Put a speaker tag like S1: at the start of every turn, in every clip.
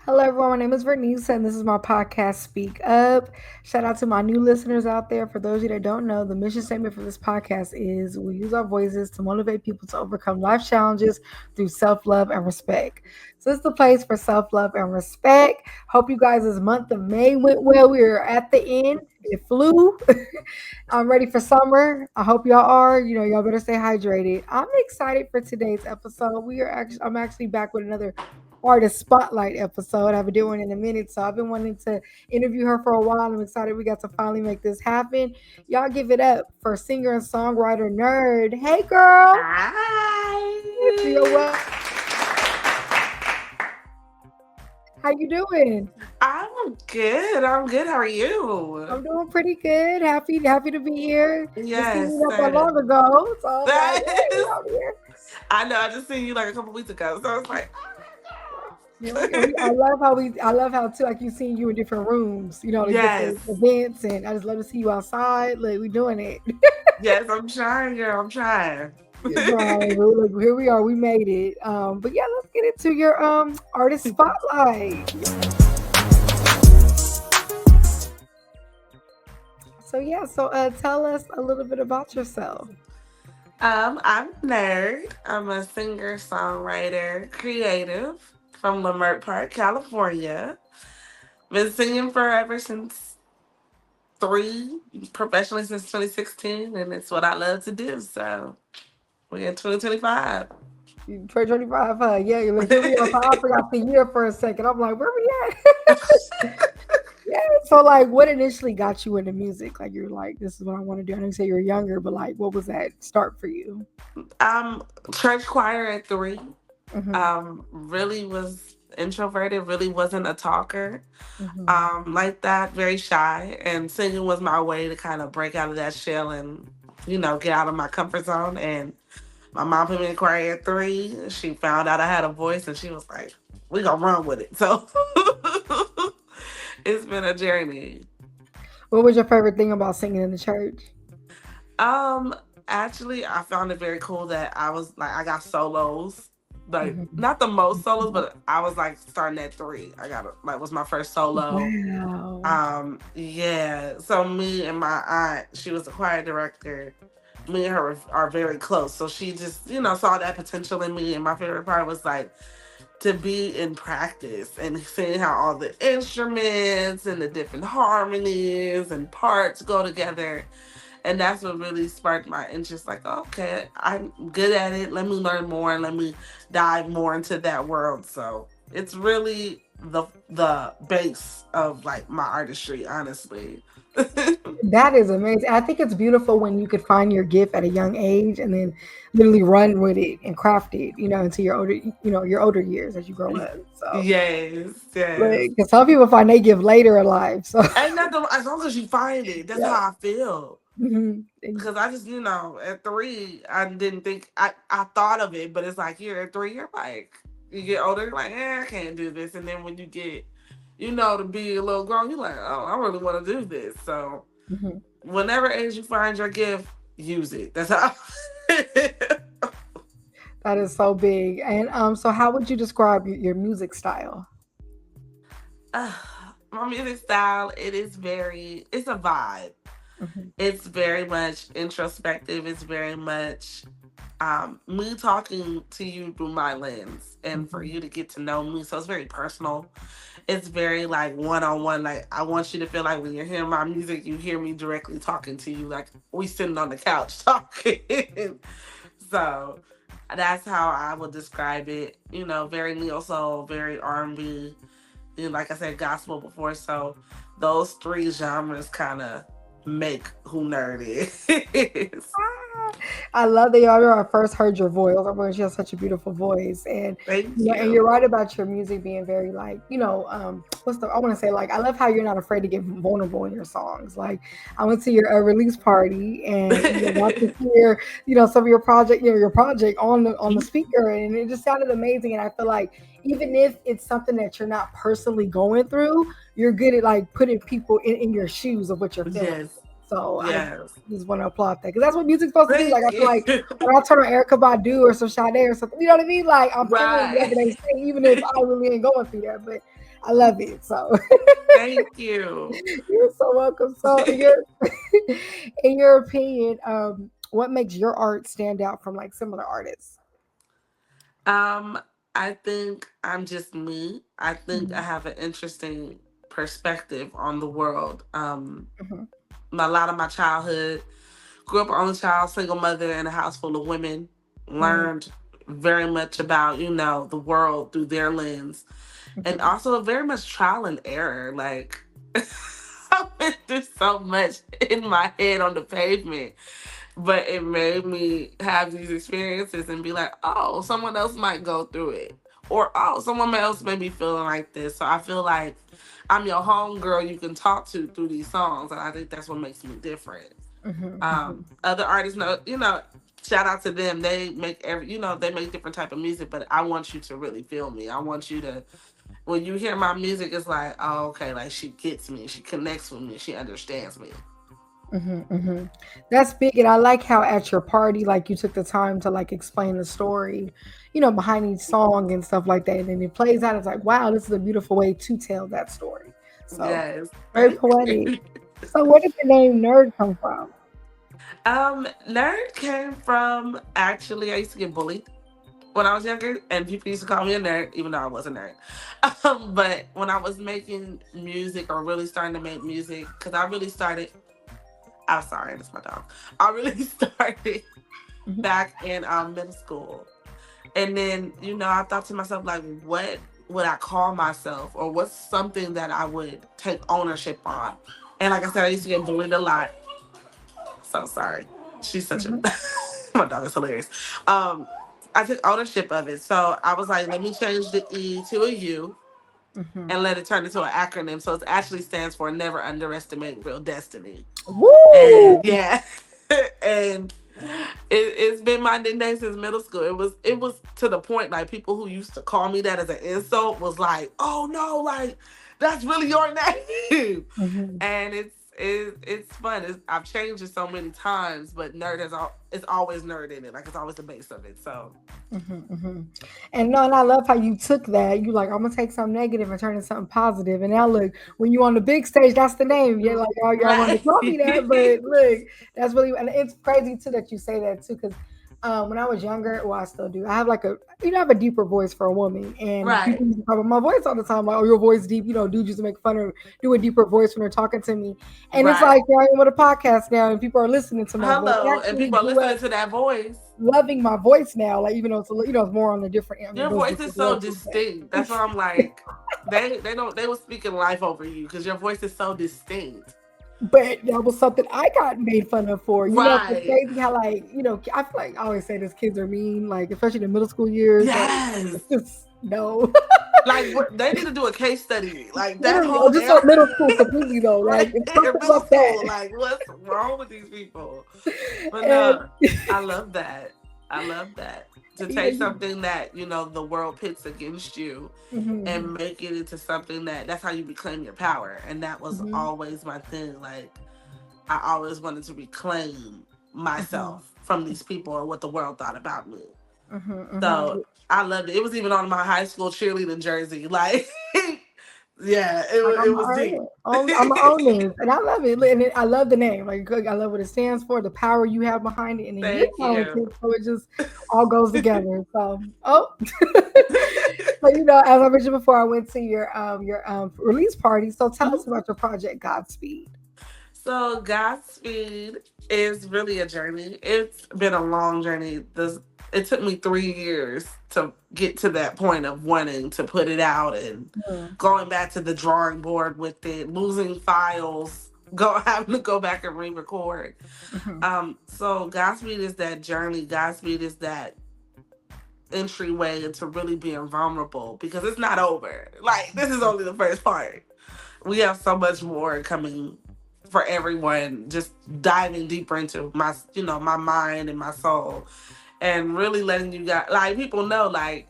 S1: Hello, everyone. My name is Vernice, and this is my podcast, Speak Up. Shout out to my new listeners out there. For those of you that don't know, the mission statement for this podcast is we use our voices to motivate people to overcome life challenges through self love and respect. So, this is the place for self love and respect. Hope you guys' this month of May went well. We are at the end. It flew. I'm ready for summer. I hope y'all are. Y'all better stay hydrated. I'm excited for today's episode. I'm actually back with another artist spotlight episode. I haven't done one in a minute, so I've been wanting to interview her for a while. I'm excited we got to finally make this happen. Y'all give it up for singer and songwriter Nerd. Hey, girl. You're
S2: Hi.
S1: welcome. How you doing?
S2: I'm good. I'm good. How are you?
S1: I'm doing pretty good. Happy to be here. Just seen
S2: Yes,
S1: you not that long ago, so I was
S2: that
S1: like, hey,
S2: is.
S1: out here.
S2: I know. I just seen you like a couple weeks ago, so I was like,
S1: I love how too, like you seen you in different rooms, like
S2: yes,
S1: different events, and I just love to see you outside. Like we doing it.
S2: yes. I'm trying, girl. I'm trying.
S1: Right, look, here we are. We made it. But yeah, let's get into your artist spotlight. So tell us a little bit about yourself.
S2: I'm Nerd. I'm a singer, songwriter, creative from Leimert Park, California. Been singing forever since professionally since 2016, and it's what I love to do. So we're in 2025.
S1: 2025, huh? Yeah, like here we are. So I forgot the year for a second. I'm like, where we at? Yeah. So like, what initially got you into music? Like you're like, this is what I want to do. I know you say you're younger, but like, what was that start for you?
S2: Church choir at 3.
S1: Mm-hmm.
S2: Really was introverted, really wasn't a talker.
S1: Mm-hmm.
S2: Like that, very shy. And singing was my way to kind of break out of that shell and, get out of my comfort zone. And my mom put me in choir at 3. She found out I had a voice and she was like, we gonna run with it. So it's been a journey.
S1: What was your favorite thing about singing in the church?
S2: Um, Actually, I found it very cool that I got solos. Like
S1: Mm-hmm.
S2: not the most solos, but I was like starting at 3. I got was my first solo.
S1: Wow.
S2: Yeah. So me and my aunt, she was the choir director. Me and her are very close. So she just, saw that potential in me. And my favorite part was like to be in practice and seeing how all the instruments and the different harmonies and parts go together. And that's what really sparked my interest. Like, okay, I'm good at it. Let me learn more and let me dive more into that world. So it's really the base of like my artistry, honestly.
S1: That is amazing. I think it's beautiful when you could find your gift at a young age and then literally run with it and craft it, into your older years as you grow up. So,
S2: Yes, yes.
S1: like, because some people find they give later in life. So,
S2: Ain't nothing as long as you find it. That's
S1: yeah.
S2: how I feel.
S1: Mhm.
S2: Because I just, at 3, I didn't think I thought of it, but it's like you're at 3, you're like you get older, you're like, I can't do this. And then when you get, to be a little grown, you're like, oh, I really want to do this. So
S1: Mhm.
S2: whenever age you find your gift, use it. That's how.
S1: That is so big. And so how would you describe your music style?
S2: Uh, my music style, it's a vibe.
S1: Mhm.
S2: It's very much introspective. It's very much me talking to you through my lens and for
S1: Mhm.
S2: you to get to know me. So it's very personal. It's very like one on one. Like I want you to feel like when you're hearing my music, you hear me directly talking to you. Like we sitting on the couch talking. So that's how I would describe it. Very neo soul, very R&B. Like I said, gospel before. So those 3 genres kind of make who Nerd is.
S1: I love that y'all. I first heard your voice. I mean, she has such a beautiful voice, and
S2: Thank
S1: and you're
S2: you.
S1: right about your music being very like I want to say like I love how you're not afraid to get vulnerable in your songs. Like I went to your release party and got to hear some of your project, your project on the speaker, and it just sounded amazing. And I feel like even if it's something that you're not personally going through, you're good at like putting people in your shoes of what you're feeling.
S2: Yes.
S1: So I
S2: Yes.
S1: just want to applaud that because that's what music's supposed to do. Like
S2: Thank
S1: I feel
S2: you.
S1: like when I turn on Erica Badu or some Sade or something, you know what I mean? Like I'm feeling whatever
S2: Right.
S1: they say, even if I really ain't going through that. But I love it. So
S2: Thank you.
S1: you're so welcome. So in your in your opinion, what makes your art stand out from like similar artists?
S2: Um, I think I'm just me. I think I
S1: Mhm,
S2: have an interesting perspective on the world.
S1: mhm,
S2: A lot of my childhood, grew up only child, single mother in a house full of women,
S1: mhm,
S2: learned very much about, the world through their lens. And
S1: mhm,
S2: also very much trial and error. Like I went through so much in my head on the pavement, but it made me have these experiences and be like, oh, someone else might go through it. Or, oh, someone else may be feeling like this. So I feel like I'm your home girl you can talk to through these songs. And I think that's what makes me different.
S1: mhm, mhm,
S2: Other artists know, shout out to them. They make they make different type of music, but I want you to really feel me. I want you to, when you hear my music, it's like, oh, okay, like she gets me, she connects with me, she understands me.
S1: mhm, mhm. That's big, and I like how at your party, like you took the time to like explain the story, behind each song and stuff like that. And then it plays out. It's like, wow, this is a beautiful way to tell that story. So
S2: Yes,
S1: very
S2: thank
S1: poetic.
S2: you.
S1: So where did the name nerd come from?
S2: Nerd came from, actually, I used to get bullied when I was younger, and people used to call me a nerd, even though I was a nerd. But when I was making music or really starting to make music, because I really started, I'm sorry, that's my dog. I really started
S1: Mhm,
S2: back in middle school. And then, I thought to myself, like, what would I call myself? Or what's something that I would take ownership on? And like I said, I used to get bullied a lot. So sorry. She's such a
S1: mhm,
S2: my dog is hilarious. Um, I took ownership of it. So I was like, let me change the E to a U
S1: mhm.
S2: and let it turn into an acronym. So it actually stands for Never Underestimate Real Destiny.
S1: Woo!
S2: And yeah. And it's been my nickname since middle school. It was to the point like people who used to call me that as an insult was like, oh no, like that's really your name.
S1: Mhm,
S2: And it's fun. I've changed it so many times, but nerd it's always nerd in it. Like it's always the base of it. So
S1: mhm, mhm. And no, and I love how you took that. You like, I'm gonna take something negative and turn it into something positive. And now look, when you on the big stage, that's the name. Yeah, like y'all wanted to
S2: right.
S1: call me that, but look, that's really, and it's crazy too that you say that too, because when I was younger, well, I still do. I have like I have a deeper voice for a woman, and
S2: Right.
S1: people used to talk about my voice all the time, like, oh, your voice deep. Dudes used to make fun of do a deeper voice when they're talking to me, and it's
S2: Right.
S1: like here I am with a podcast now, and people are listening to my voice. I
S2: Hello. And
S1: actually
S2: people are
S1: grew
S2: listening
S1: up
S2: to that voice.
S1: loving my voice now. Like even though it's more on the different. I mean, it
S2: Your
S1: goes
S2: voice
S1: different
S2: is so
S1: directions, but
S2: distinct. That's why I'm like, they don't they were speaking life over you because your voice is so distinct.
S1: that was something I got made fun of for. It's
S2: Right.
S1: crazy how like I feel like I always say this: kids are mean, like especially the middle school years. Like
S2: Yes.
S1: just no,
S2: Like they need to do a case study. Like that
S1: literally, or
S2: whole
S1: just
S2: era
S1: on middle school completely though. Like
S2: right
S1: it's
S2: there,
S1: something
S2: middle
S1: about
S2: school.
S1: that.
S2: Like what's wrong with these people? But
S1: And
S2: no, I love that. I love that. To take
S1: you,
S2: something that, the world pits against you
S1: mhm,
S2: and make it into something that's how you reclaim your power. And that was
S1: mhm,
S2: always my thing. Like I always wanted to reclaim
S1: mhm,
S2: myself from these people or what the world thought about me.
S1: mhm, mhm.
S2: So I loved it. It was even on my high school cheerleading jersey. Like, yeah, it
S1: Like
S2: was
S1: I'm
S2: it
S1: gonna
S2: was
S1: own
S2: deep.
S1: it. I'm gonna own this, and I love it. And I love the name. Like I love what it stands for, the power you have behind it, and then you're
S2: Thank you.
S1: talented, so it just all goes together. So, oh, so as I mentioned before, I went to your release party. So tell us
S2: Mhm.
S1: about your project, Godspeed.
S2: So Godspeed is really a journey. It's been a long journey. It took me 3 years to get to that point of wanting to put it out and
S1: Mm,
S2: going back to the drawing board with it, losing files, having to go back and re-record.
S1: mhm,
S2: So Godspeed is that journey. Godspeed is that entryway into really being vulnerable because it's not over. Like this is only the first part. We have so much more coming for everyone. Just diving deeper into my mind and my soul, and really letting you guys, like people know, like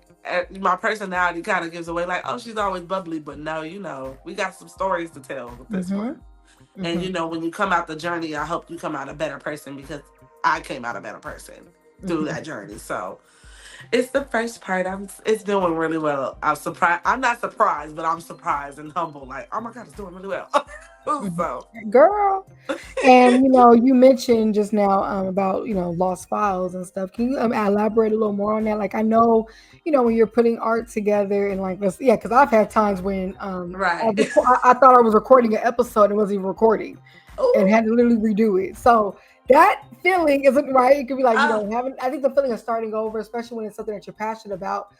S2: my personality kind of gives away. Like, oh, she's always bubbly, but no, we got some stories to tell with this
S1: mhm,
S2: one. And
S1: mhm,
S2: when you come out the journey, I hope you come out a better person because I came out a better person through
S1: mhm,
S2: that journey. So It's the first part. It's doing really well. I'm surprised. I'm not surprised, but I'm surprised and humble. Like, oh my god, it's doing really well.
S1: Mhm.
S2: So,
S1: Girl. And you mentioned just now about lost files and stuff. Can you elaborate a little more on that? Like I know, when you're putting art together and like this, yeah, because I've had times when
S2: right.
S1: I thought I was recording an episode and wasn't even recording, and
S2: Ooh.
S1: had to literally redo it. So that feeling isn't right. It could be like
S2: Uh,
S1: having. I think the feeling of starting over, especially when it's something that you're passionate about,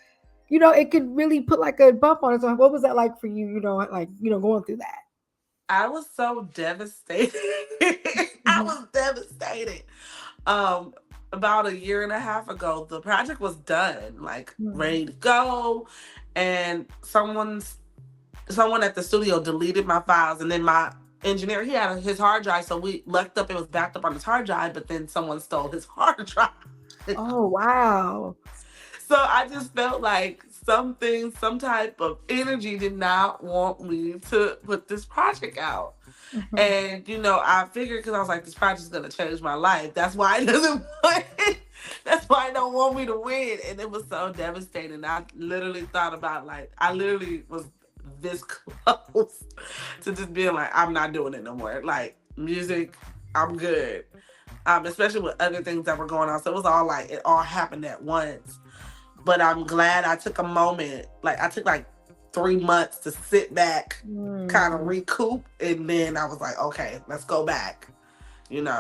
S1: it could really put like a bump on it. So what was that like for you? Like going through that.
S2: I was so devastated. I
S1: Hmm.
S2: was devastated. Um, about a year and a half ago, the project was done, like ready to go, and someone at the studio deleted my files, and then my engineer, he had his hard drive, so we looked up, it was backed up on his hard drive, but then someone stole his hard drive.
S1: Oh wow.
S2: So I just felt like some type of energy did not want me to put this project out.
S1: Mhm.
S2: And I figured, because I was like, this project's gonna change my life. That's why it doesn't want. That's why I don't want me to win. And it was so devastating. I literally thought about, like, I literally was this close to just being like, I'm not doing it no more. Like, music, I'm good. Especially with other things that were going on. So it was all like it all happened at once. But I'm glad I took a moment. Like, I took like 3 months to sit back, kind of
S1: Mm.
S2: recoup, and then I was like, okay, let's go back.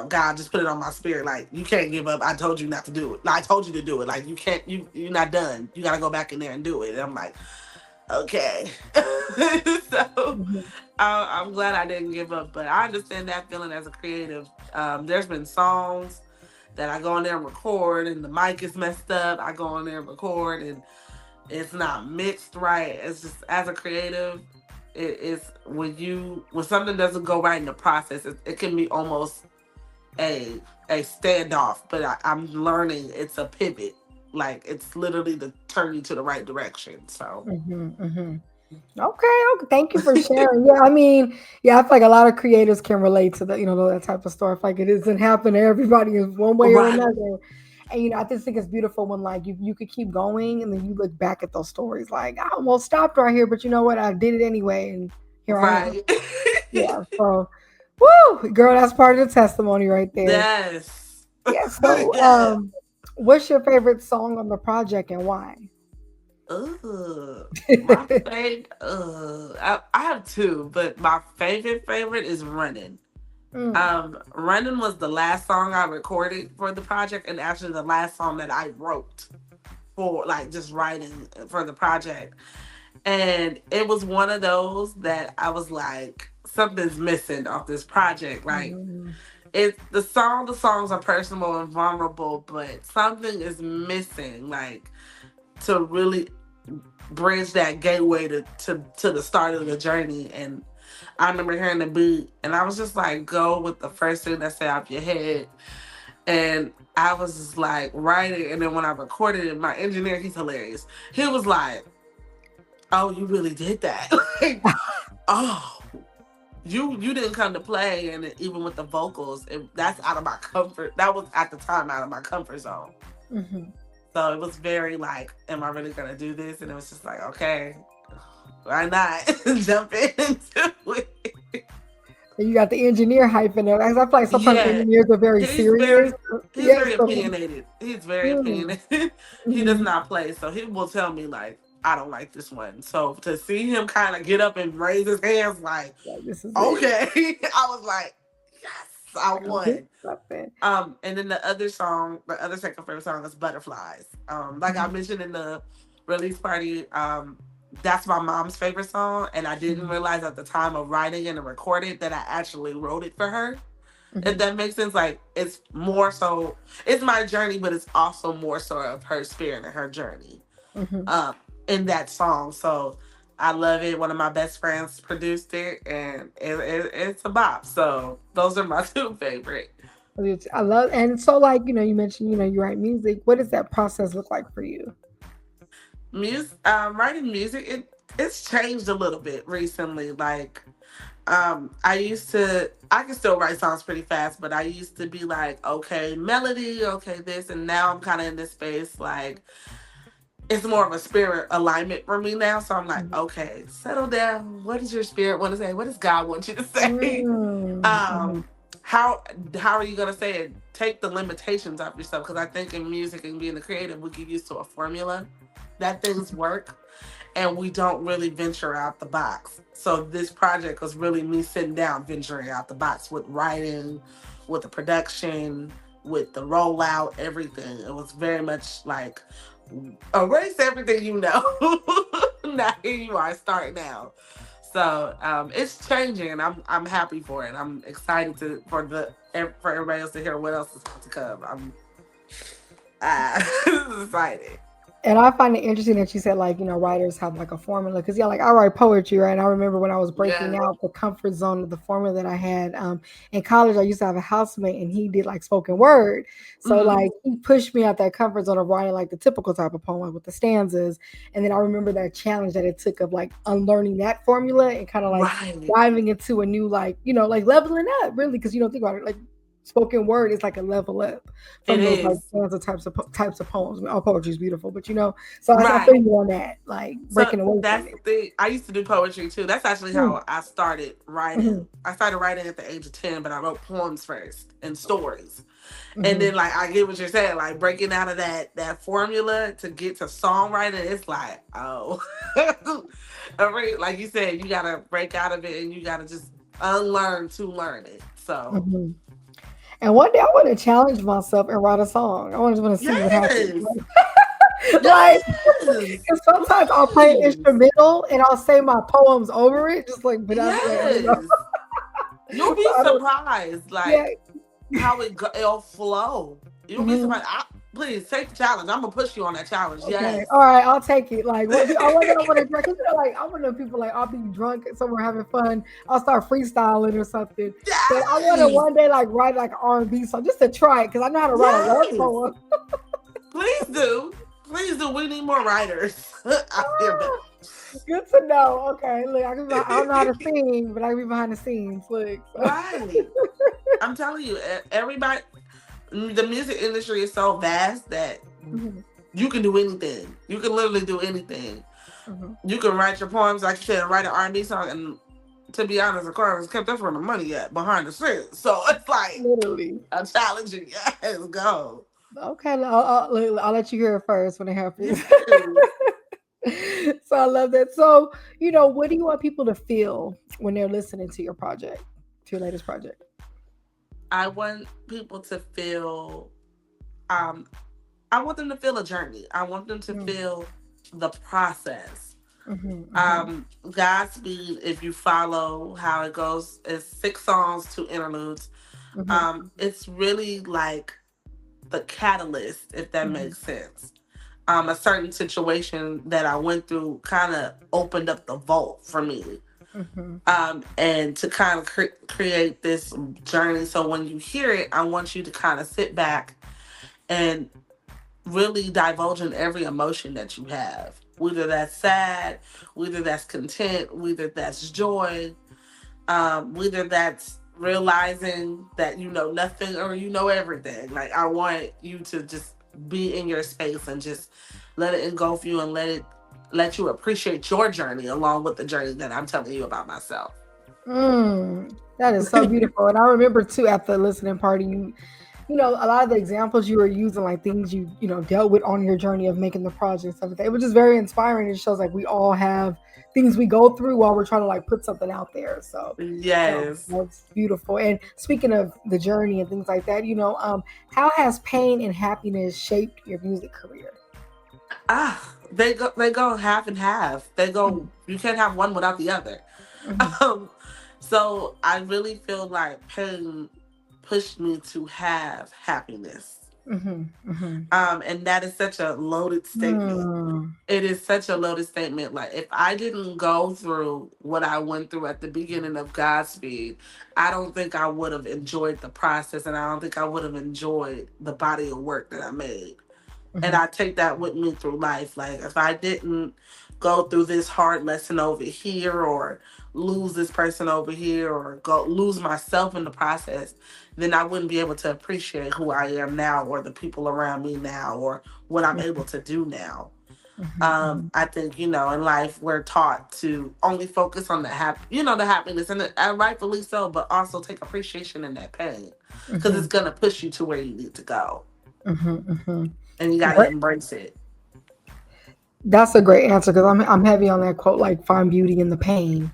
S2: God just put it on my spirit. Like, you can't give up. I told you not to do it. Like, I told you to do it. Like, you can't. You're not done. You got to go back in there and do it. And I'm like, okay. So
S1: Mhm.
S2: I'm glad I didn't give up. But I understand that feeling as a creative. There's been songs that I go in there and record, and the mic is messed up. I go in there and record, and it's not mixed right. It's just, as a creative, it's when something doesn't go right in the process, it can be almost a standoff. But I'm learning it's a pivot. Like, it's literally to turn you to the right direction. So
S1: Mhm. Mhm. Okay, okay. Thank you for sharing. Yeah, I mean, yeah, I feel like a lot of creators can relate to that type of stuff. Like it doesn't happen to everybody in one way or
S2: right,
S1: another. And I just think it's beautiful when like you could keep going and then you look back at those stories like I almost stopped right here, but you know what? I did it anyway, and here I am.
S2: right.
S1: Yeah. So, woo, girl, that's part of the testimony right there.
S2: Yes.
S1: Yeah. So,
S2: Yes.
S1: what's your favorite song on the project and why?
S2: My favorite. I have two, but my favorite is Running.
S1: Mm.
S2: Running was the last song I recorded for the project, and actually the last song that I wrote for, like, just writing for the project. And it was one of those that I was like, something's missing off this project. Like,
S1: Mhm.
S2: the songs are personal and vulnerable, but something is missing, like, to really bridge that gateway to the start of the journey. And I remember hearing the beat, and I was just like, go with the first thing that say off your head. And I was just like writing, and then when I recorded it, my engineer, he's hilarious. He was like, "Oh, you really did that? Like, oh, you didn't come to play." And even with the vocals, that's out of my comfort. That was at the time out of my comfort zone.
S1: Mhm.
S2: So it was very like, am I really gonna do this? And it was just like, okay, why not jump into it?
S1: And you got the engineer hype in there. 'Cause I feel like sometimes
S2: Yeah,
S1: engineers are very
S2: he's
S1: serious.
S2: very he's
S1: Yes.
S2: very opinionated. He's very
S1: Mm.
S2: opinionated. He does
S1: Mhm.
S2: not play, so he will tell me like, I don't like this one. So to see him kind of get up and raise his hands, like,
S1: Like this is it.
S2: okay, I was like, yes, I
S1: I hit
S2: won.
S1: something.
S2: And then the other second favorite song is Butterflies. Like I
S1: Mhm.
S2: mentioned in the release party, that's my mom's favorite song, and I didn't
S1: Mhm.
S2: realize at the time of writing and recording that I actually wrote it for her. If
S1: Mhm.
S2: that makes sense, like, it's more so, it's my journey, but it's also more so of her spirit and her journey,
S1: Mhm.
S2: um, in that song. So I love it. One of my best friends produced it, and it's a bop. So those are my two favorite.
S1: I love and so like you mentioned you write music. What does that process look like for you?
S2: Writing music, it's changed a little bit recently. Like, I can still write songs pretty fast, but I used to be like, okay, melody, okay, this, and now I'm kind of in this space, like, it's more of a spirit alignment for me now. So I'm like,
S1: Mhm.
S2: okay, settle down. What does your spirit want to say? What does God want you to say?
S1: Mm, mhm,
S2: Um, how how are you gonna say it? Take the limitations off yourself, because I think in music and being a creative, we get used to a formula that things work, and we don't really venture out the box. So this project was really me sitting down, venturing out the box with writing, with the production, with the rollout, everything. It was very much like erase everything you know. Now here you are starting now. So it's changing, and I'm happy for it. I'm excited for everybody else to hear what else is about to come. I'm excited.
S1: and I find it interesting that you said, like, writers have like a formula, because yeah, like I write poetry, right? And I remember when I was breaking
S2: Yeah.
S1: out the comfort zone of the formula that I had in college. I used to have a housemate, and he did like spoken word, so
S2: Hmm.
S1: like he pushed me out that comfort zone of writing like the typical type of poem, like with the stanzas. And then I remember that challenge that it took of like unlearning that formula and kind of like
S2: Right.
S1: diving into a new, like, like leveling up, really, because you don't think about it, like spoken word is like a level up
S2: It
S1: from those like
S2: is.
S1: stanza types of poems. I mean, all poetry is beautiful, but so I feel
S2: Right.
S1: you on that, like
S2: So
S1: breaking away from
S2: that's
S1: it.
S2: the thing. I used to do poetry too. That's actually
S1: Mm,
S2: how I started writing.
S1: mhm,
S2: I started writing at the age of 10, but I wrote poems first and stories. And
S1: mhm.
S2: then like I get what you're saying, like breaking out of that formula to get to songwriting, it's like, oh. Like you said, you gotta break out of it and you gotta just unlearn to learn it. So
S1: Mhm. And one day I want to challenge myself and write a song. I just want to see what happens.
S2: yes.
S1: Like,
S2: Yes.
S1: because sometimes I'll play an
S2: Please.
S1: instrumental and I'll say my poems over it, just like, but I'm like, I don't know.
S2: Yes. You'll
S1: So
S2: be
S1: I don't.
S2: surprised.
S1: Yeah.
S2: Like how it'll flow. You'll be
S1: Mhm.
S2: surprised. Please take the challenge. I'm gonna push you on that challenge.
S1: Okay.
S2: Yes.
S1: All right. I'll take it. Like, what? I want to drink. Like, I want to know people like I'll be drunk somewhere having fun. I'll start freestyling or something. But I want to
S2: Yes.
S1: one day like write like R&B song just to try it, because I know how to write a love
S2: Yes.
S1: poem.
S2: Please do. Please do. We need more writers out here, baby.
S1: Good to know. Okay. Look, I don't know how to sing, but I can be behind the scenes. Look. So.
S2: Right. I'm telling you, everybody. The music industry is so vast that
S1: Mhm,
S2: you can do anything. You can literally do anything.
S1: mhm.
S2: You can write your poems, like you said, and write an R&B song. And to be honest, the choir has kept us from the money yet behind the scenes. So it's like
S1: Literally.
S2: a challenging. Yes, go.
S1: Okay. I'll let you hear it first when it happens.
S2: Yes.
S1: So I love that. So, what do you want people to feel when they're listening to your project, to your latest project?
S2: I want people to feel. Um, I want them to feel a journey. I want them to
S1: Mm,
S2: feel the process.
S1: mhm, mhm,
S2: Godspeed, if you follow how it goes, is 6 songs, 2 interludes.
S1: mhm,
S2: It's really like the catalyst, if that
S1: mhm,
S2: makes sense. A certain situation that I went through kind of opened up the vault for me.
S1: mhm,
S2: And to kind of create this journey. So when you hear it, I want you to kind of sit back and really divulge in every emotion that you have. Whether that's sad, whether that's content, whether that's joy, whether that's realizing that you know nothing or you know everything. Like I want you to just be in your space and just let it engulf you and let you appreciate your journey along with the journey that I'm telling you about myself.
S1: That is so beautiful. And I remember too at the listening party, a lot of the examples you were using, like things you dealt with on your journey of making the project and stuff like that. It was just very inspiring. It shows like we all have things we go through while we're trying to like put something out there. So
S2: Yes.
S1: that's beautiful. And speaking of the journey and things like that, how has pain and happiness shaped your music career?
S2: They go half and half. They
S1: Mhm,
S2: go You can't have one without the other.
S1: mhm,
S2: Um so I really feel like pain pushed me to have happiness.
S1: mhm, mhm.
S2: And that is such a loaded statement.
S1: Mm,
S2: It is such a loaded statement. Like if I didn't go through what I went through at the beginning of Godspeed, I don't think I would have enjoyed the process, and I don't think I would have enjoyed the body of work that I made. And
S1: mhm,
S2: I take that with me through life. Like if I didn't go through this hard lesson over here, or lose this person over here, or go lose myself in the process, then I wouldn't be able to appreciate who I am now, or the people around me now, or what I'm
S1: mhm,
S2: able to do now. I think, in life we're taught to only focus on the the happiness, and rightfully so, but also take appreciation in that pain because it's gonna push you to where you need to go, and you gotta embrace it.
S1: That's a great answer because I'm heavy on that quote, like find beauty in the pain.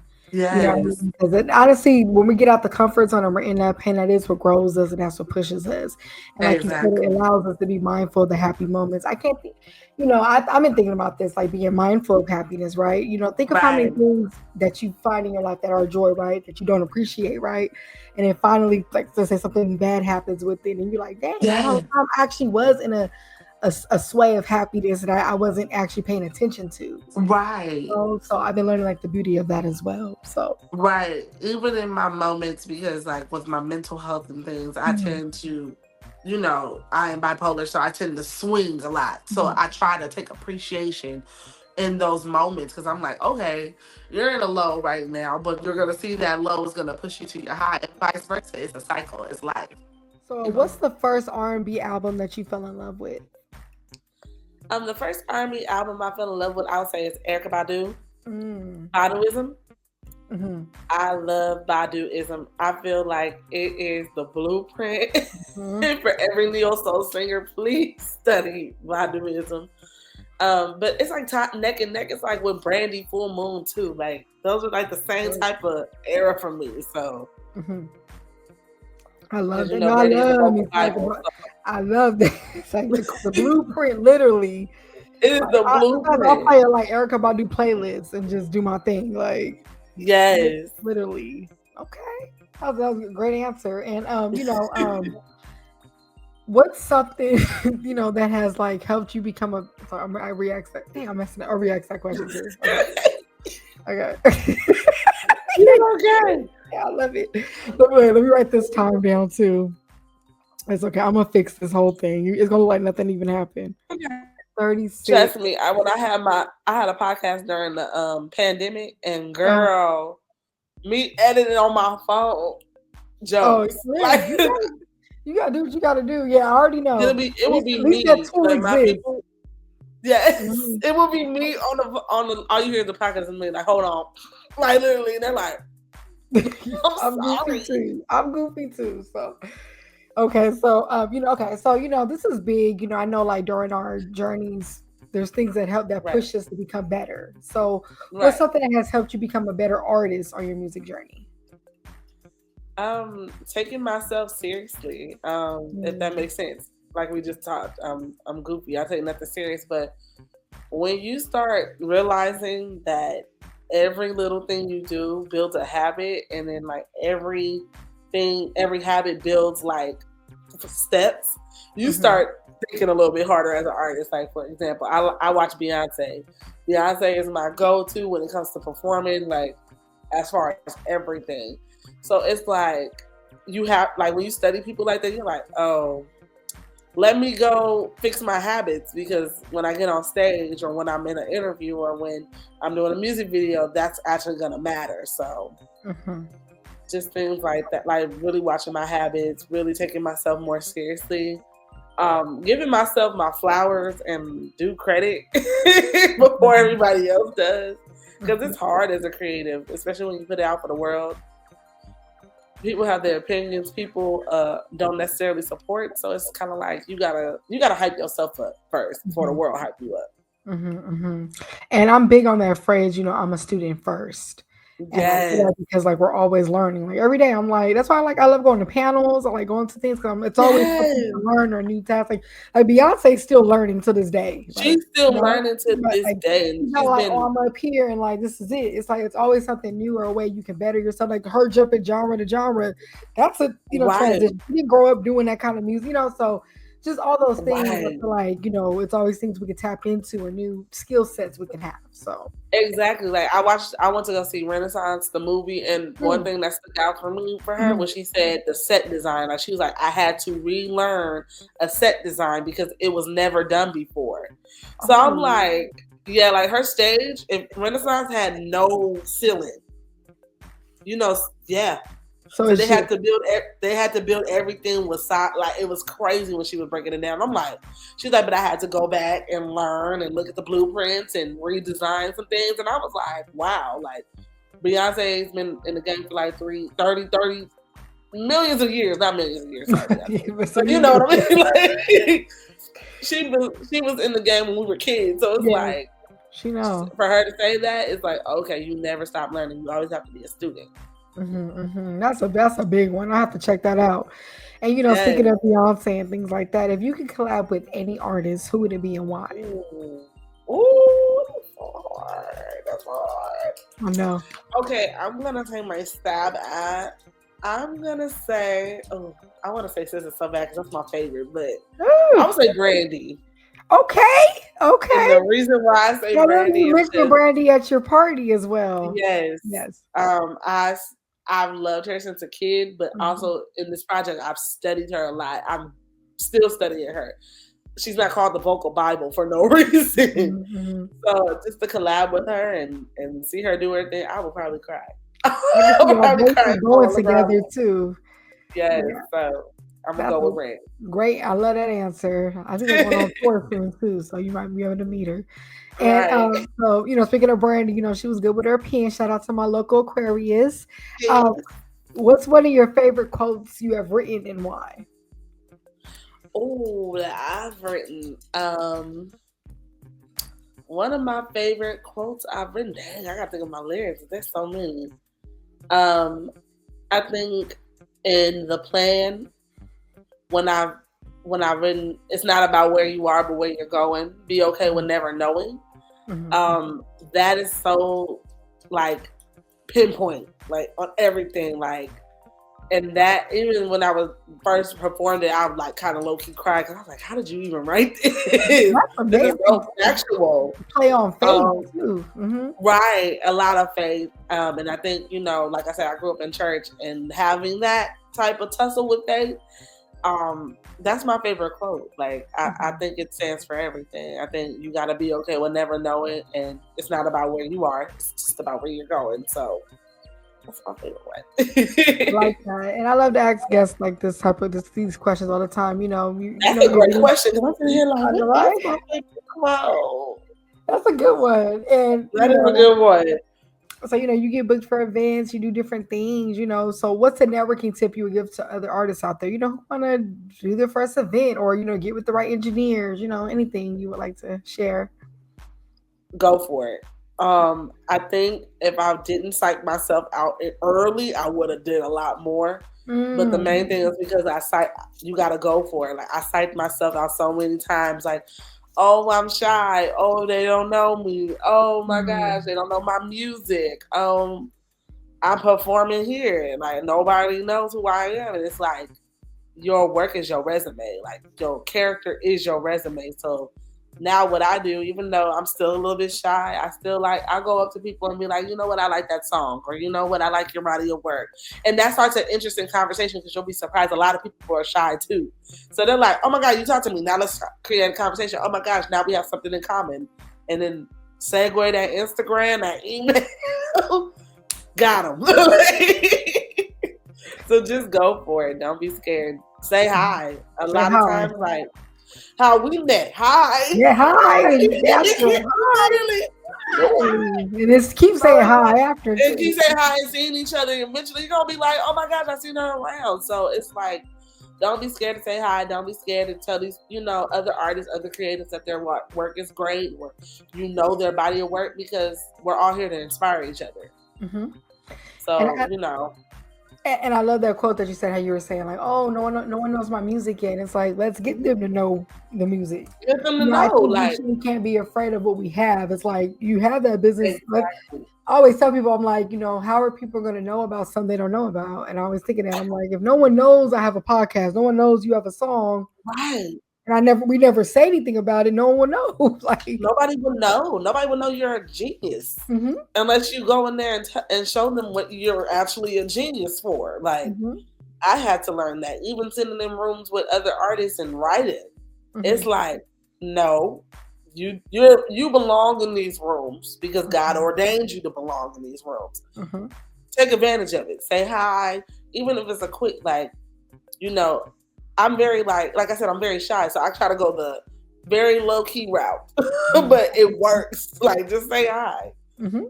S1: You know what I
S2: Yes,
S1: mean? Because honestly, when we get out the comfort zone and we're in that pain, that is what grows us and that's what pushes us. And like you said, it
S2: exactly.
S1: allows us to be mindful of the happy moments. I can't think, I've been thinking about this, like being mindful of happiness, right? Think of how many
S2: Right.
S1: things that you find in your life that are joy, right? That you don't appreciate, right? And then finally, like, let's say something bad happens with it, and you're like, dang, that whole
S2: Yeah.
S1: time I actually was in a sway of happiness that I wasn't actually paying attention to.
S2: Right.
S1: So I've been learning like the beauty of that as well. So
S2: Right. Even in my moments, because like with my mental health and things, I
S1: mhm,
S2: tend to, I am bipolar, so I tend to swing a lot. So
S1: mhm.
S2: I try to take appreciation in those moments because I'm like, okay, you're in a low right now, but you're gonna see that low is gonna push you to your high, and vice versa. It's a cycle. It's life.
S1: So
S2: You know.
S1: what's the first R&B album that you fell in love with?
S3: The first R&B album I fell in love with, I would say, is Erykah Badu.
S1: Mm.
S3: Baduism.
S1: Mm-hmm.
S3: I love Baduism. I feel like it is the blueprint
S1: Mm-hmm.
S3: for every neo soul singer. Please study Baduism. But it's like neck and neck. It's like with Brandy, Full Moon too. Like those are like the same type of era for me. So
S1: Mm-hmm. I love that. No, I
S3: Brandy is a
S1: love me.
S3: vocal Bible. So
S1: I love that. It's like the blueprint, literally.
S3: it is the
S1: Sometimes I'll
S3: blueprint.
S1: play it like Erykah Badu playlists and just do my thing, like
S3: Yes.
S1: literally. Okay, that was a great answer. And what's something that has like helped you become a? Sorry, I react that. Dang, I'm messing up. I react that question too. Okay.
S3: You're okay.
S1: Yeah, I love it. Let me write this time down too. It's okay. I'm gonna fix this whole thing. It's gonna look like nothing even happened. 36.
S3: Trust me, I had a podcast during the pandemic, and
S1: Uh,
S3: girl, me editing on my phone
S1: oh
S3: jokes.
S1: yeah,
S3: Like
S1: you gotta do what you gotta do. Yeah, I already know.
S3: it will be
S1: At least
S3: me.
S1: that tool
S3: Like my
S1: exists.
S3: people. Yes,
S1: Mhm.
S3: it will be me on the all you hear is the podcast and me like, hold on. Like literally, and they're like, I'm
S1: goofy
S3: sorry.
S1: too. I'm goofy too. So okay, so okay, so this is big. I know like during our journeys, there's things that help that
S3: Right.
S1: push us to become better. So what's
S3: Right.
S1: something that has helped you become a better artist on your music journey?
S3: Taking myself seriously, if that
S1: Mm,
S3: makes sense. Like we just talked, I'm goofy. I take nothing serious, but when you start realizing that every little thing you do builds a habit, and then like every habit builds like steps, you
S1: mhm,
S3: start thinking a little bit harder as an artist. Like for example, I watch Beyonce. Beyonce is my go-to when it comes to performing, like as far as everything. So it's like you have like when you study people like that, you're like, oh, let me go fix my habits because when I get on stage or when I'm in an interview or when I'm doing a music video, that's actually gonna matter. So
S1: mhm,
S3: just things like that, like really watching my habits, really taking myself more seriously, giving myself my flowers and due credit before
S1: mhm,
S3: everybody else does. Because
S1: mhm.
S3: it's hard as a creative, especially when you put it out for the world. People have their opinions. People don't necessarily support, so it's kind of like you gotta hype yourself up first before the
S1: Mhm,
S3: world hype you up.
S1: mhm, mhm. And I'm big on that phrase, I'm a student first. And I say
S3: Yes,
S1: that because like we're always learning. Like every day I'm like, that's why I love going to panels. I like going to things because it's always something
S3: yes.
S1: to learn or a new task. Like Beyonce's still learning to this day. Like,
S3: She's still learning to
S1: but
S3: this
S1: like
S3: day, and
S1: she's not
S3: she's
S1: like, oh,
S3: been
S1: I'm up here and like this is it. It's like it's always something new or a way you can better yourself. Like her jumping genre to genre, that's a
S3: right,
S1: transition. She didn't grow up doing that kind of music, so just all those things. I
S3: right.
S1: feel like it's always things we can tap into or new skill sets we can have. So
S3: Exactly. Like I went to go see Renaissance, the movie, and one
S1: mm,
S3: thing that stuck out for me for her
S1: mhm.
S3: was she said the set design. Like she was like, I had to relearn a set design because it was never done before. So I'm
S1: Oh,
S3: like, yeah, like her stage, if Renaissance had no ceiling, yeah. So they had to build everything with like it was crazy when she was breaking it down. I'm like, she's like, but I had to go back and learn and look at the blueprints and redesign some things, and I was like, wow, like Beyonce's been in the game for like 30 millions of years, not millions of years. Sorry, but you know what I mean? Like, she was in the game when we were kids, so it's like
S1: she knows.
S3: For her to say that, it's like, okay, you never stop learning. You always have to be a student.
S1: That's a big one. I have to check that out. And speaking of Beyonce and things like that, if you could collab with any artist, who would it be and why?
S3: Ooh, that's hard.
S1: I know.
S3: Okay, I'm gonna take my stab at. I'm gonna say, I want to say SZA so bad because that's my favorite, but I would say Brandy.
S1: Okay.
S3: And the reason why I say Brandy,
S1: you mentioned Brandy at your party as well.
S3: Yes. I've loved her since a kid, but also in this project, I've studied her a lot. I'm still studying her. She's not called the Vocal Bible for no reason. So just to collab with her and see her do her thing, I would probably cry.
S1: Going together too.
S3: Yeah. So I'm gonna go with Red.
S1: Great, I love that answer. I think I'm going on tour soon too, so you might be able to meet her. And so speaking of Brandy, she was good with her pen. Shout out to my local Aquarius. What's one of your favorite quotes you have written and why?
S3: Oh, that I've written. One of my favorite quotes I've written. Dang, I gotta think of my lyrics. There's so many. I think in the plan, when I've written, it's not about where you are, but where you're going. Be okay with never knowing. That is so like pinpoint, like on everything, like. And that, even when I was first performed it, I was like kind of low key crying because I was like, "How did you even write this? This is so actual."
S1: Play on faith too,
S3: right? A lot of faith, and I think like I said, I grew up in church, and having that type of tussle with faith, that's my favorite quote. Like I think it stands for everything. I think you got to be okay with never knowing, and it's not about where you are; it's just about where you're going. So. That's my favorite one.
S1: I like that. And I love to ask guests like this type of these questions all the time.
S3: That's a great question.
S1: That's a good one. And
S3: that is a good one.
S1: So you get booked for events, you do different things, So what's a networking tip you would give to other artists out there, who want to do their first event or get with the right engineers, anything you would like to share?
S3: Go for it. I think if I didn't psych myself out early, I would have did a lot more. But the main thing is because you got to go for it. Like I psyched myself out so many times. Like, oh, I'm shy. Oh, they don't know me. Oh my gosh, they don't know my music. I'm performing here, like nobody knows who I am. And it's like your work is your resume. Like your character is your resume. So. Now what I do, even though I'm still a little bit shy, I go up to people and be like, you know what, I like that song, or you know what, I like your body of work. And that starts an interesting conversation because you'll be surprised a lot of people are shy too. So they're like, oh my God, you talk to me. Now let's create a conversation. Oh my gosh, now we have something in common. And then segue that Instagram, that email. Got them. So just go for it. Don't be scared. Say hi. A lot of times, like, how we met. Hi.
S1: Yeah, hi. And just keep saying hi after.
S3: And keep saying hi and seeing each other. And eventually you're going to be like, oh my gosh, I seen her around. So it's like, don't be scared to say hi. Don't be scared to tell these, other artists, other creatives that their work is great. Or their body of work, because we're all here to inspire each other. So,
S1: And I love that quote that you said, how you were saying like, oh, no one knows my music yet. And it's like, let's get them to know the music.
S3: Get them to know. Like,
S1: we can't be afraid of what we have. It's like, you have that business. Exactly. I always tell people, I'm like, how are people going to know about something they don't know about? And I always thinking that, I'm like, if no one knows I have a podcast, no one knows you have a song.
S3: Right.
S1: And we never say anything about it. No one will know. Like
S3: nobody will know. Nobody will know you're a genius unless you go in there and show them what you're actually a genius for. Like I had to learn that. Even sitting in rooms with other artists and writing, it's like, no, you belong in these rooms because God ordained you to belong in these rooms. take advantage of it. Say hi, even if it's a quick, like, you know, I'm very like I said, I'm very shy, so I try to go the very low key route, but it works. Like, just say hi.
S1: Mm-hmm.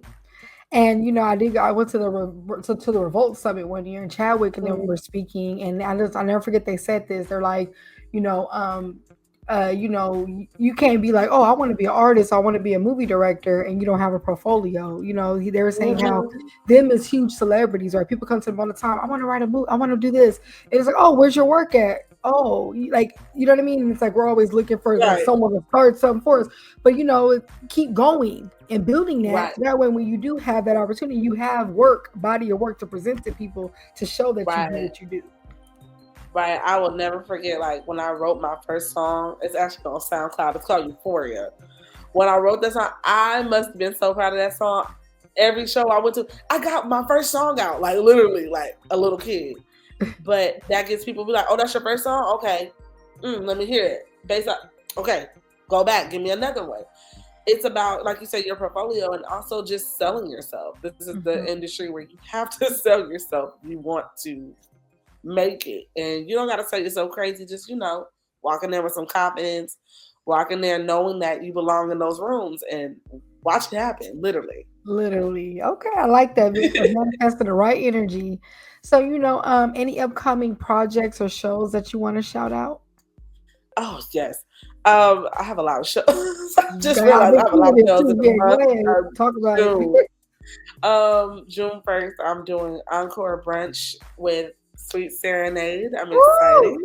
S1: And I went to the Revolt Summit one year in Chadwick, and then we were speaking, and I'll never forget they said this. They're like, you can't be like, oh, I want to be an artist, I want to be a movie director, and you don't have a portfolio. They were saying how them as huge celebrities, right? People come to them all the time. I want to write a movie. I want to do this. And it's like, oh, where's your work at? Oh, like, you know what I mean? It's like we're always looking for like someone to start something for us, but keep going and building that.
S3: Right.
S1: That way, when you do have that opportunity, you have body of work to present to people to show that you do what you do.
S3: Right. I will never forget, like, when I wrote my first song. It's actually on SoundCloud. It's called Euphoria. When I wrote that song, I must have been so proud of that song. Every show I went to, I got my first song out, like literally like a little kid. But that gets people be like, oh, that's your first song? Okay. Let me hear it. Based on, okay, go back. Give me another one. It's about, like you said, your portfolio, and also just selling yourself. This is the industry where you have to sell yourself if you want to make it. And you don't got to sell yourself crazy. Just, walk in there with some confidence, walk in there knowing that you belong in those rooms, and watch it happen, literally.
S1: Okay, I like that. Manifesting the right energy. So, any upcoming projects or shows that you want to shout out?
S3: Oh, yes. I have a lot of shows. I just realized I have a lot of shows in the month.
S1: Talk about it.
S3: June 1st, I'm doing Encore Brunch with Sweet Serenade. I'm excited.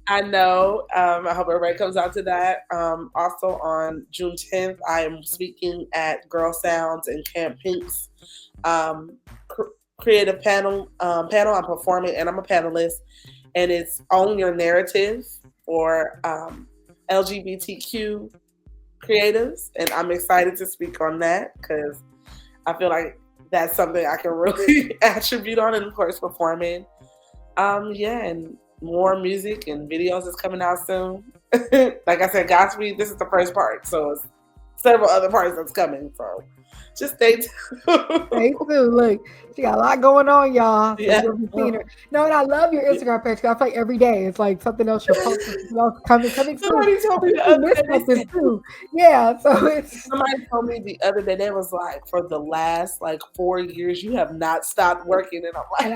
S3: I know. I hope everybody comes out to that. Also on June 10th, I am speaking at Girl Sounds and Camp Pink's creative panel. I'm performing and I'm a panelist, and it's Own Your Narrative for LGBTQ creatives, and I'm excited to speak on that because I feel like that's something I can really attribute on, and of course performing. And more music and videos is coming out soon. Like I said, Godspeed, this is the first part, so it's several other parts that's coming, so just stay tuned.
S1: Stay tuned. Look, she got a lot going on, y'all. So
S3: yeah.
S1: No, and I love your Instagram page. I feel like every day it's like something else you're posting. Coming
S3: Somebody told me the other day
S1: too. Yeah, so it's
S3: somebody told me the other day, they was like, for the last 4 years you have not stopped working, and I'm like,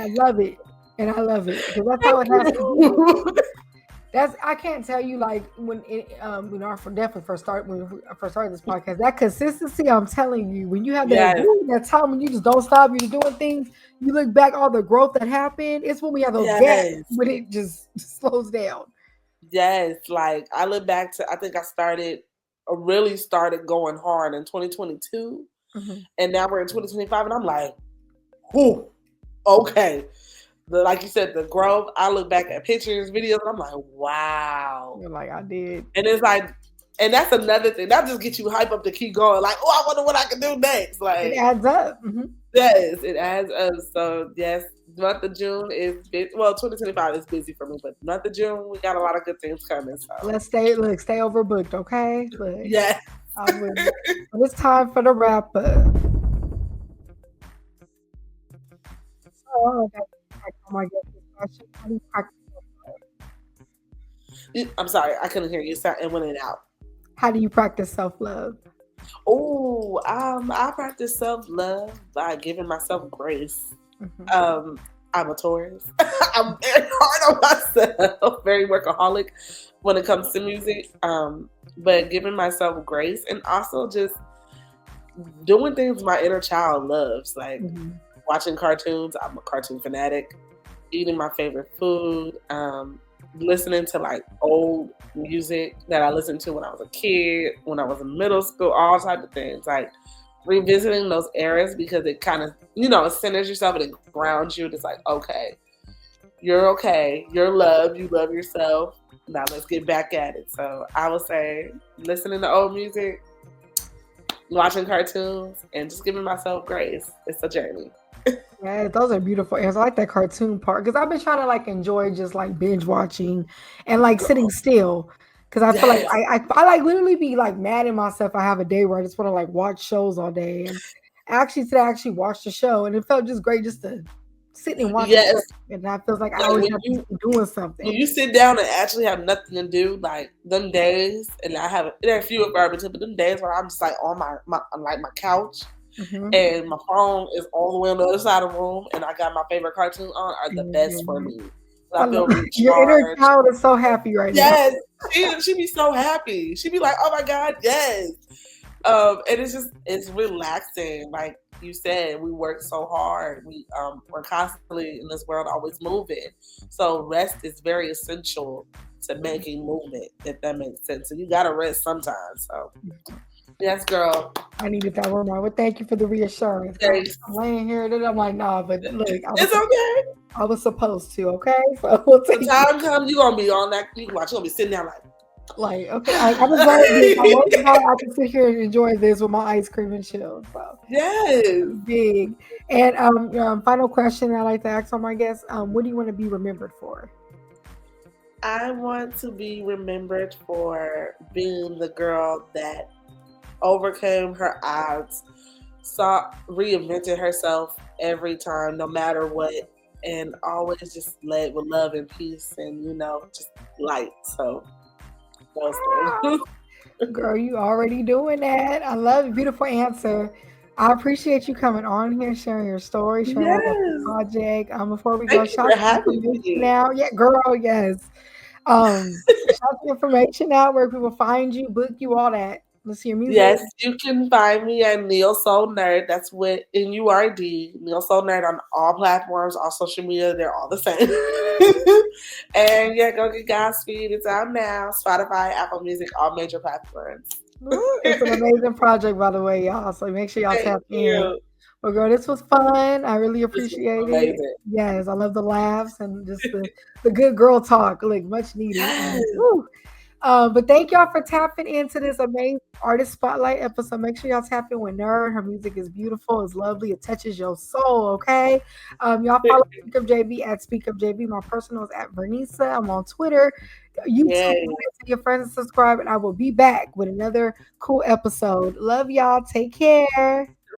S1: and I love it. Because that's how it has to be. I can't tell you, like, when definitely when we first started this podcast, that consistency, I'm telling you, when you have that time when you just don't stop, you're doing things, you look back, all the growth that happened, it's when we have those gaps when it just slows down.
S3: Yes, like I look back to, I think I really started going hard in 2022, and now we're in 2025, and I'm like, whew, okay. Like you said, the growth. I look back at pictures, videos, and I'm like, wow.
S1: You're like, I did.
S3: And it's like, and that's another thing. That just gets you hype up to keep going. Like, oh, I wonder what I can do next. Like,
S1: it adds up.
S3: Yes, it adds up. So, yes, month of June is busy. Well, 2025 is busy for me, but month of June, we got a lot of good things coming. So
S1: let's stay overbooked, okay?
S3: Yes.
S1: It's time for the wrap up. So,
S3: I'm sorry, I couldn't hear you. It went in and out.
S1: How do you practice self-love?
S3: Oh, I practice self-love by giving myself grace. I'm a Taurus. I'm very hard on myself, very workaholic when it comes to music. But giving myself grace, and also just doing things my inner child loves, like watching cartoons. I'm a cartoon fanatic. Eating my favorite food. Listening to old music that I listened to when I was a kid, when I was in middle school, all type of things. Like revisiting those eras, because it kind of, it centers yourself and it grounds you. It's like, okay, you're loved, you love yourself. Now let's get back at it. So I would say listening to old music, watching cartoons, and just giving myself grace. It's a journey.
S1: Yeah, those are beautiful answers. I like that cartoon part, because I've been trying to enjoy just binge watching and sitting still, because I feel like I literally be mad at myself. I have a day where I just want to watch shows all day, and actually today I actually watched the show, and it felt just great just to sit and watch
S3: Yes.
S1: it. And I feel like I
S3: Like
S1: always
S3: when
S1: have
S3: you
S1: to be doing something.
S3: when you sit down and actually have nothing to do, like them days, and I have there are few of but them days where I'm just like on my couch and my phone is all the way on the other side of the room, and I got my favorite cartoon on are the best for me. I feel recharged.
S1: Your inner child is so happy right now.
S3: Yes, she be so happy. She be like, "Oh my God, yes." And it's relaxing. Like you said, we work so hard. We're constantly in this world, always moving. So rest is very essential to making movement. If that makes sense, so you gotta rest sometimes. So. Yes, girl.
S1: I needed that reminder. But thank you for the reassurance. I'm laying here and I'm like, nah, but look,
S3: it's okay.
S1: I was supposed to, okay? So we'll
S3: take the time comes, you're gonna be on that. You watch, you're gonna be sitting down
S1: like okay, I was like, I can sit here and enjoy this with my ice cream and chill. So
S3: yes,
S1: big. And final question I like to ask all my guests: what do you want to be remembered for?
S3: I want to be remembered for being the girl that overcame her odds, reinvented herself every time, no matter what, and always just led with love and peace and, just light. So, those things.
S1: Girl, you already doing that. I love it. Beautiful answer. I appreciate you coming on here, sharing your story, sharing about the project. Before we go, shout out now. Yeah, girl, yes. Shout the information out where people find you, book you, all that. Let's see your music.
S3: Yes, you can find me at Neo-Soul-NURD. That's with NURD. Neo-Soul-NURD on all platforms, all social media. They're all the same. And yeah, go get Godspeed. It's out now. Spotify, Apple Music, all major platforms.
S1: It's an amazing project, by the way, y'all. So make sure y'all tap in. Well, girl, this was fun. I really appreciate it. Yes, I love the laughs and just the good girl talk. Like much needed.
S3: Yes.
S1: But thank y'all for tapping into this amazing artist spotlight episode. Make sure y'all tap in with Nerd. Her music is beautiful, it's lovely, it touches your soul. Okay, y'all follow SpeakUpJV at SpeakUpJV. My personal is at Vernisa. I'm on Twitter, YouTube. Tell your friends and subscribe, and I will be back with another cool episode. Love y'all. Take care.